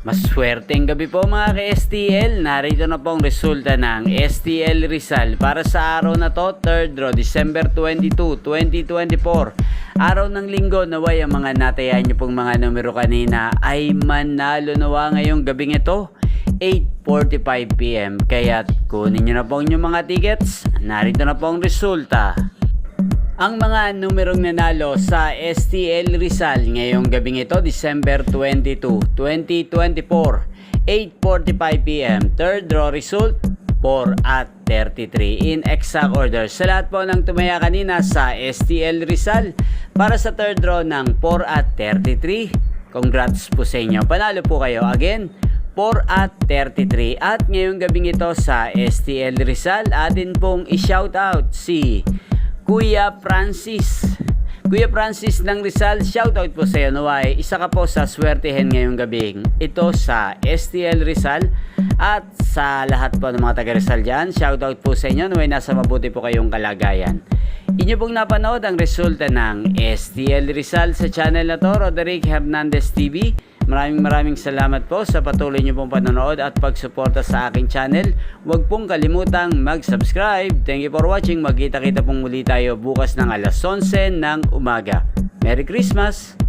Maswerteng gabi po mga ka-STL. Narito na pong resulta ng STL Rizal para sa araw na to, 3rd draw, December 22, 2024. Araw ng linggo, naway ang mga natayan nyo pong mga numero kanina ay manalo nawa ngayong gabing ito, 8:45 PM. Kaya't kunin nyo na pong yung mga tickets. Narito na pong resulta. Ang mga numerong nanalo sa STL Rizal ngayong gabing ito, December 22, 2024, 8:45 PM. Third draw result, 4 at 33 in exact order. Sa lahat po ng tumaya kanina sa STL Rizal para sa third draw ng 4 at 33, congrats po sa inyo. Panalo po kayo again. 4 at 33. At ngayong gabing ito sa STL Rizal, atin pong i-shoutout si Kuya Francis. Kuya Francis ng Rizal, shoutout po sa iyo. Naway, isa ka po sa swertihin ngayong gabing ito sa STL Rizal. At sa lahat po ng mga taga Rizal dyan, shoutout po sa inyo. Naway, nasa mabuti po kayong kalagayan. Inyo pong napanood ang resulta ng STL Rizal sa channel na to, Roderick Hernandez TV. Maraming salamat po sa patuloy nyo pong panonood at pagsuporta sa aking channel. Huwag pong kalimutang mag-subscribe. Thank you for watching. Magkita-kita pong muli tayo bukas ng alas 11 ng umaga. Merry Christmas!